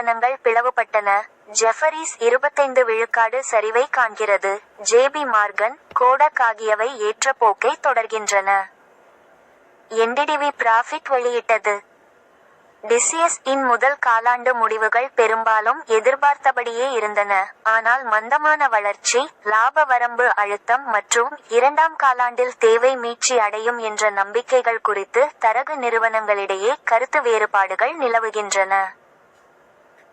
நிறுவனங்கள் பிளவுபட்டன. ஜெஃபரீஸ் 25 விழுக்காடு சரிவை காண்கிறது. ஜே.பி. மார்கன், கோடக் ஆகியவை ஏற்ற போக்கை தொடர்கின்றன. என்டிடிவி பிராஃபிட் வெளியிட்டது. டிசிஎஸ் இன் முதல் காலாண்டு முடிவுகள் பெரும்பாலும் எதிர்பார்த்தபடியே இருந்தன. ஆனால் மந்தமான வளர்ச்சி, லாப வரம்பு அழுத்தம் மற்றும் இரண்டாம் காலாண்டில் தேவை மீட்சி அடையும் என்ற நம்பிக்கைகள் குறித்து தரகு நிறுவனங்களிடையே கருத்து வேறுபாடுகள் நிலவுகின்றன.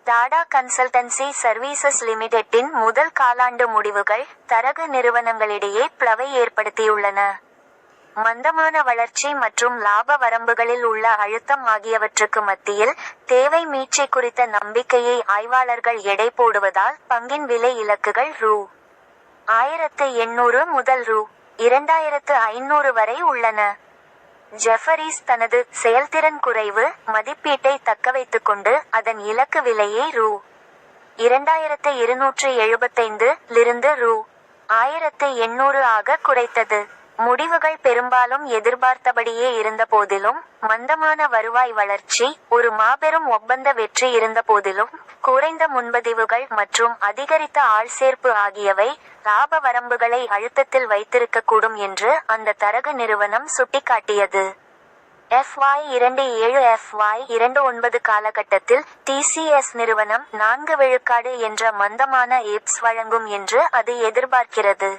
டாடா கன்சல்டன்சி சர்வீசஸ் லிமிடெட்டின் முதல் காலாண்டு முடிவுகள் தரகு நிறுவனங்களிடையே பிளவை ஏற்படுத்தியுள்ளன. மந்தமான வளர்ச்சி மற்றும் லாப வரம்புகளில் உள்ள அழுத்தம் ஆகியவற்றுக்கு மத்தியில் தேவை மீட்சி குறித்த நம்பிக்கையை ஆய்வாளர்கள் எடை போடுவதால் பங்கின் விலை இலக்குகள் ரூ.1800 முதல் ரூ.2500 வரை உள்ளன. ஜெஃபரீஸ் தனது செயல்திறன் குறைவு மதிப்பீட்டை தக்கவைத்துக்கொண்டு அதன் இலக்கு விலையை ரூ.2275 லிருந்து ரூ.1800 ஆக குறைத்தது. முடிவுகள் பெரும்பாலும் எதிர்பார்த்தபடியே இருந்தபோதிலும், மந்தமான வருவாய் வளர்ச்சி, ஒரு மாபெரும் ஒப்பந்த வெற்றி இருந்தபோதிலும், குறைந்த முன்பதிவுகள் மற்றும் அதிகரித்த ஆள்சேர்ப்பு ஆகியவை லாப வரம்புகளை அழுத்தத்தில் வைத்திருக்கக்கூடும் என்று அந்த தரகு நிறுவனம் சுட்டிக்காட்டியது. FY27-FY29 காலகட்டத்தில் டிசிஎஸ் நிறுவனம் 4 விழுக்காடு என்ற மந்தமான EPS வழங்கும் என்று அது எதிர்பார்க்கிறது.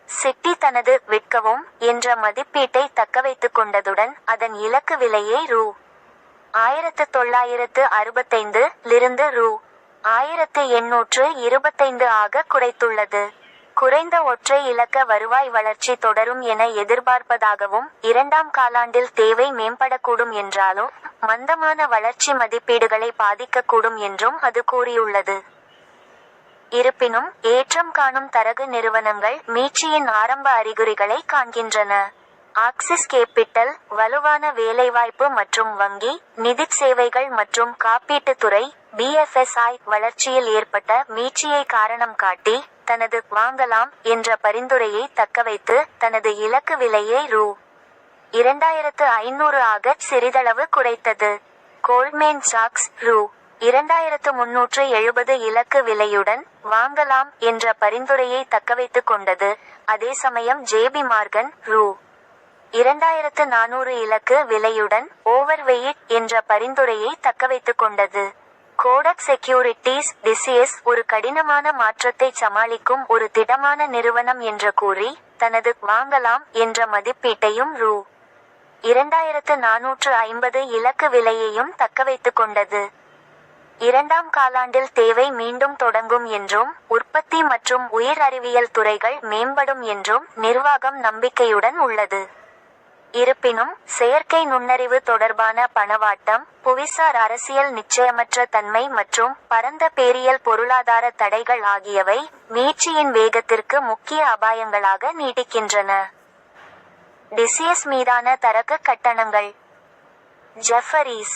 சிட்டி தனது விற்கவும் என்ற மதிப்பீட்டை தக்கவைத்துக் கொண்டதுடன் அதன் இலக்கு விலையை ரூ.1965 லிருந்து ரூ.1825 ஆக குறைத்துள்ளது. குறைந்த ஒற்றை இலக்க வருவாய் வளர்ச்சி தொடரும் என எதிர்பார்ப்பதாகவும், இரண்டாம் காலாண்டில் தேவை மேம்படக்கூடும் என்றாலும் மந்தமான வளர்ச்சி மதிப்பீடுகளை பாதிக்கக்கூடும் என்றும் அது கூறியுள்ளது. இருப்பினும், ஏற்றம் காணும் தரகு நிறுவனங்கள் மீட்சியின் ஆரம்ப அறிகுறிகளை காண்கின்றன. ஆக்சிஸ் கேப்பிட்டல், வலுவான வேலைவாய்ப்பு மற்றும் வங்கி, நிதிச் சேவைகள் மற்றும் காப்பீட்டுத் துறை (BFSI) வளர்ச்சியில் ஏற்பட்ட மீட்சியை காரணம் காட்டி, தனது "வாங்கலாம்" என்ற பரிந்துரையை தக்கவைத்து தனது இலக்கு விலையை ரூ.2500 ஆக சிறிதளவு குறைத்தது. கோல்ட்மேன் சாக்ஸ் ரூ.2370 இலக்கு விலையுடன் "வாங்கலாம்" என்ற பரிந்துரையை தக்கவைத்துக் கொண்டது. அதே சமயம் ஜே.பி. மார்கன் ரூ.2400 இலக்கு விலையுடன் "ஓவர்வெயிட்" என்ற பரிந்துரையை தக்கவைத்துக் கொண்டது. கோடக் செக்யூரிட்டீஸ் டிசிஎஸ் ஒரு கடினமான மாற்றத்தை சமாளிக்கும் ஒரு திடமான நிறுவனம் என்று கூறி, தனது "வாங்கலாம்" என்ற மதிப்பீட்டையும் ரூ.2450 இலக்கு விலையையும் தக்கவைத்துக் கொண்டது. இரண்டாம் காலாண்டில் தேவை மீண்டும் தொடங்கும் என்றும், உற்பத்தி மற்றும் உயிர் அறிவியல் துறைகள் மேம்படும் என்றும் நிர்வாகம் நம்பிக்கையுடன் உள்ளது. இருப்பினும், செயற்கை நுண்ணறிவு தொடர்பான பணவாட்டம், புவிசார் அரசியல் நிச்சயமற்ற தன்மை மற்றும் பரந்த பேரியல் பொருளாதார தடைகள் ஆகியவை மீட்சியின் வேகத்திற்கு முக்கிய அபாயங்களாக நீடிக்கின்றன. டிசிஎஸ் மீதான தரகு கட்டணங்கள். ஜெஃபரீஸ்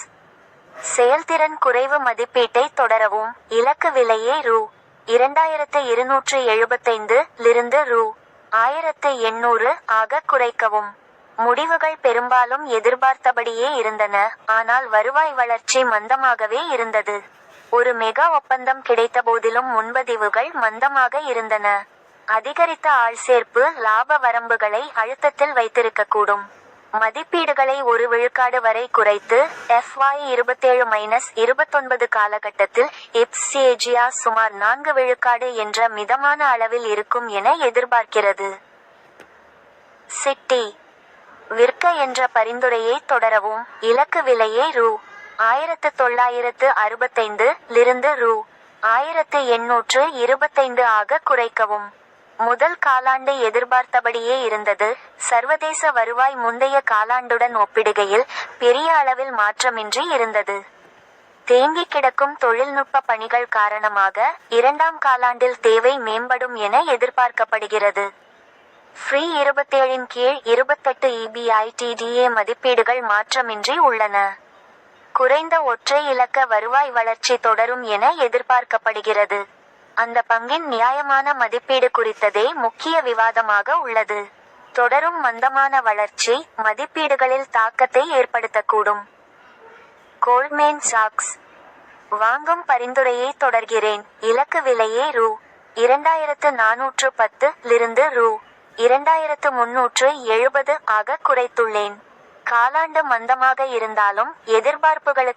செயல்திறன் குறைவு மதிப்பீட்டை தொடரவும், இலக்கு விலையை ரூ.2275 லிருந்து ரூ.1800 ஆக குறைக்கவும். முடிவுகள் பெரும்பாலும் எதிர்பார்த்தபடியே இருந்தன, ஆனால் வருவாய் வளர்ச்சி மந்தமாகவே இருந்தது. ஒரு மெகா ஒப்பந்தம் கிடைத்தபோதிலும் முன்பதிவுகள் மந்தமாக இருந்தன. அதிகரித்த ஆள்சேர்ப்பு லாப வரம்புகளை அழுத்தத்தில் வைத்திருக்கக்கூடும். மதிப்பீடுகளை 1 விழுக்காடு வரை குறைத்து, FY27-29 காலகட்டத்தில் EPS CAGR சுமார் 4 விழுக்காடு என்ற மிதமான அளவில் இருக்கும் என எதிர்பார்க்கிறது. சிட்டி விற்க என்ற பரிந்துரையை தொடரவும், இலக்கு விலையை ரூ.1965 லிருந்து ரூ.1825 ஆக குறைக்கவும். முதல் காலாண்டு எதிர்பார்த்தபடியே இருந்தது. சர்வதேச வருவாய் முந்தைய காலாண்டுடன் ஒப்பிடுகையில் பெரிய அளவில் மாற்றமின்றி இருந்தது. தேங்கிக் கிடக்கும் தொழில்நுட்ப பணிகள் காரணமாக இரண்டாம் காலாண்டில் தேவை மேம்படும் என எதிர்பார்க்கப்படுகிறது. FY27 கீழ் 28 EBITDA மதிப்பீடுகள் மாற்றமின்றி உள்ளன. குறைந்த ஒற்றை இலக்க வருவாய் வளர்ச்சி தொடரும் என எதிர்பார்க்கப்படுகிறது. அந்த பங்கின் நியாயமான மதிப்பீடு குறித்ததே முக்கிய விவாதமாக உள்ளது. தொடரும் மந்தமான வளர்ச்சி மதிப்பீடுகளில் தாக்கத்தை ஏற்படுத்தக்கூடும். கோல்ட்மேன் சாக்ஸ் வாங்கும் பரிந்துரையை தொடர்கிறேன். இலக்கு விலையை ரூ. 2410 லிருந்து ரூ. 2370 ஆக குறைத்துள்ளேன். காலாண்டு மந்தமாக இருந்தாலும் எதிர்பார்ப்புகளுக்கு